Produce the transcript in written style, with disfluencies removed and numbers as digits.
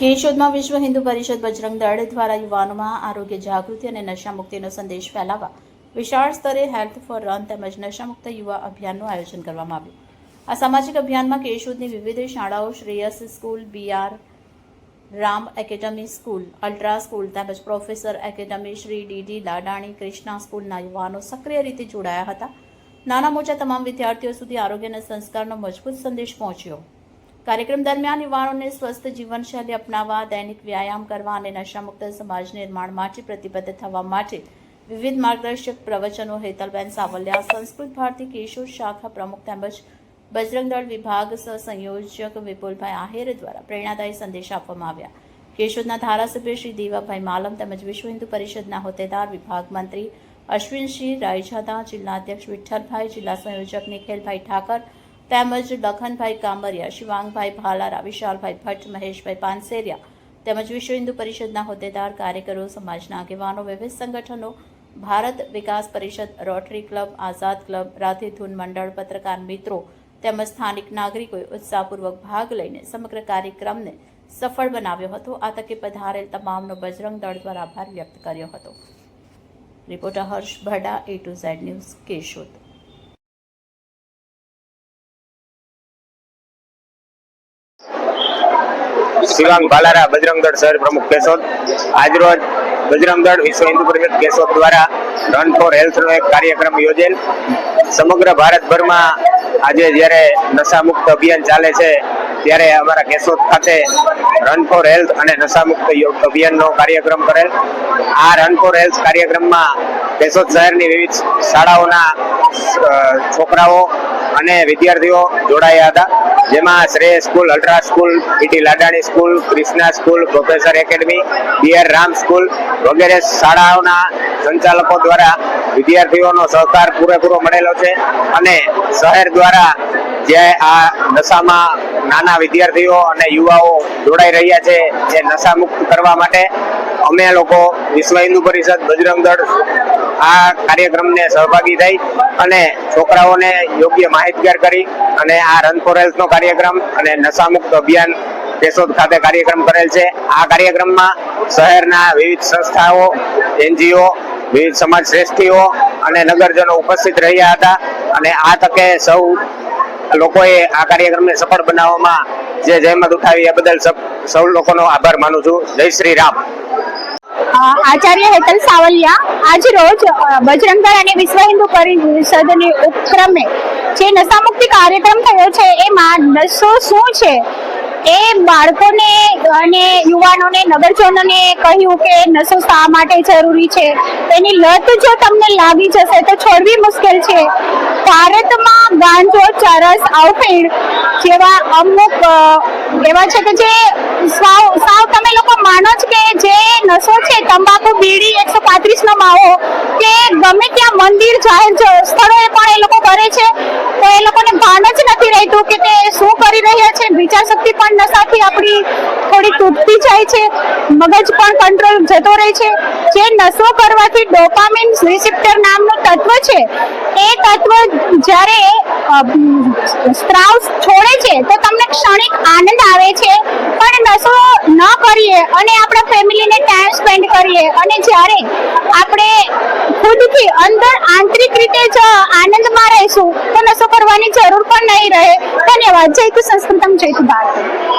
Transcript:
કેશોદમાં વિશ્વ હિન્દુ પરિષદ બજરંગ દળ દ્વારા યુવાનોમાં આરોગ્ય જાગૃતિ અને નશામુક્તિનો સંદેશ ફેલાવવા વિશાળ સ્તરે હેલ્થ ફોર રન તેમજ નશામુક્ત યુવા અભિયાનનું આયોજન કરવામાં આવ્યું। આ સામાજિક અભિયાનમાં કેશોદની વિવિધ શાળાઓ Shreyas school, BR Ram academy school, ultra school તેમજ professor academy, Shri DD Ladani Krishna સ્કૂલના યુવાનો સક્રિય રીતે જોડાયા હતા। નાના મોટા તમામ વિદ્યાર્થીઓ સુધી આરોગ્ય અને સંસ્કારનો મજબૂત સંદેશ પહોંચ્યો। કાર્યક્રમ દરમિયાન યુવાનોને સ્વસ્થ જીવનશૈલી અપનાવવા, દૈનિક વ્યાયામ કરવા અને નશામુક્ત સમાજ નિર્માણ માટે પ્રતિબદ્ધ થવા માટે વિવિધ માર્ગદર્શક પ્રવચનો હેતલબેન સાવલિયા, સંસ્કૃત ભારતી કેશોદ શાખા પ્રમુખ તેમજ બજરંગ દળ વિભાગ સંયોજક વિપુલભાઈ આહિર દ્વારા પ્રેરણાદાયી સંદેશ આપવામાં આવ્યા। કેશોદના ધારાસભ્ય શ્રી દેવાભાઈ માલમ તેમજ વિશ્વ હિન્દુ પરિષદના હોદ્દેદાર, વિભાગ મંત્રી અશ્વિનસિંહ રાયજાદા, જિલ્લા અધ્યક્ષ વિઠ્ઠલભાઈ, જિલ્લા સંયોજક નિખિલભાઈ ઠાકર તેમજ લખનભાઈ કામરિયા, શિવાંગભાઈ ભાલારા, વિશાલભાઈ ભટ્ટ, મહેશભાઈ પાનસેરિયા તેમજ વિશ્વ હિન્દુ પરિષદના હોદ્દેદાર, કાર્યકરો, સમાજના આગેવાનો, વિવિધ સંગઠનો, ભારત વિકાસ પરિષદ, રોટરી ક્લબ, આઝાદ ક્લબ, રાધેધૂન મંડળ, પત્રકાર મિત્રો તેમજ સ્થાનિક નાગરિકોએ ઉત્સાહપૂર્વક ભાગ લઈને સમગ્ર કાર્યક્રમને સફળ બનાવ્યો હતો। આ તકે પધારેલ તમામનો બજરંગ દળ દ્વારા આભાર વ્યક્ત કર્યો હતો। Reporter Harsh Bhada, A to Z news, Keshod. Shivang Bhalara, Bajrang Dal શહેર પ્રમુખ કેશોદ। આજરોજ બજરંગ દળ વિશ્વ હિન્દુ પરિષદ કેશોદ દ્વારા રન ફોર હેલ્થનો એક કાર્યક્રમ યોજેલ। સમગ્ર ભારતભરમાં આજે જ્યારે નશામુક્ત અભિયાન ચાલે છે ત્યારે અમારા કેશોદ ખાતે રન ફોર હેલ્થ અને નશામુક્ત અભિયાનનો કાર્યક્રમ કરેલ। આ રન ફોર હેલ્થ કાર્યક્રમમાં કેશોદ શહેરની વિવિધ શાળાઓના છોકરાઓ અને વિદ્યાર્થીઓ જોડાયા હતા, જેમાં Shreyas school, ultra school, DD Ladani school, Krishna school, professor academy, BR Ram school વગેરે શાળાઓના સંચાલકો દ્વારા વિદ્યાર્થીઓનો સહકાર પૂરેપૂરો મળેલો છે અને શહેર દ્વારા જે આ નશામાં નાના વિદ્યાર્થીઓ અને યુવાઓ જોડાઈ રહ્યા છે જે નશા મુક્ત કરવા માટે અમે લોકો વિશ્વ હિન્દુ પરિષદ બજરંગ દળ આ કાર્યક્રમને સહભાગી થઈ અને છોકરાઓને યોગ્ય માહિતગાર કરી અને આ રન ફોર હેલ્થનો કાર્યક્રમ અને નશામુક્ત અભિયાન કેશોદ ખાતે કાર્યક્રમ કરેલ છે। આ કાર્યક્રમમાં શહેરના વિવિધ સંસ્થાઓ, NGO, વિવિધ સમાજ શ્રેષ્ઠીઓ અને નગરજનો ઉપસ્થિત રહ્યા હતા અને આ તકે સૌ લોકોએ આ કાર્યક્રમને સફળ બનાવવામાં જે જહેમત ઉઠાવી એ બદલ સૌ લોકોનો આભાર માનું છું। જય શ્રી રામ। આચાર્ય હેતલ સાવલિયા આજ રોજ બજરંગ દળ અને વિશ્વ હિન્દુ પરિષદની ઉપક્રમે જે નશામુક્તિ કાર્યક્રમ થયો છે એમાં નશો શું છે એ બાળકોને અને યુવાનોને, નગરજનોને કહ્યું કે નશો શા માટે જરૂરી છે, એની લત જો તમને લાગી જશે તો છોડવી મુશ્કેલ છે। ભારતમાં ગાંજો, ચરસ, આઉફીણ જેવા અમુક એવા છે કે જે સાવ તમે લોકો માનો જ કે જે નશો છે, તંબાકુ, બીડી, 135નો માવો કે ગમે ત્યાં મંદિર, જાહેર સ્થળોએ પણ એ લોકો કરે છે તો એ લોકોને ભાન જ નથી રહેતું કે તે શું કરી રહ્યા છે। વિચાર શક્તિ પણ નશાથી આપણી થોડી તૂટતી જાય છે, મગજ પણ કંટ્રોલ જતો રહે છે। જે નશો કરવાથી ડોપામિન રિસેપ્ટર નામનું તત્વ છે એ તત્વ જ્યારે સ્ત્રાવ છોડે છે તો તમને ક્ષણિક આનંદ આવે છે, પણ નશો ન કરીએ અને આપણા ફેમિલીને ટાઈમ સ્પેન્ડ કરીએ અને જ્યારે આપણે ખુદથી અંદર આંતરિક રીતે જ આનંદમાં રહીશું તો નશો કરવાની જરૂર પણ નહીં રહે। ધન્યવાદ। જય હિન્દ સંસ્કૃતમ, જય હિન્દ ભારત।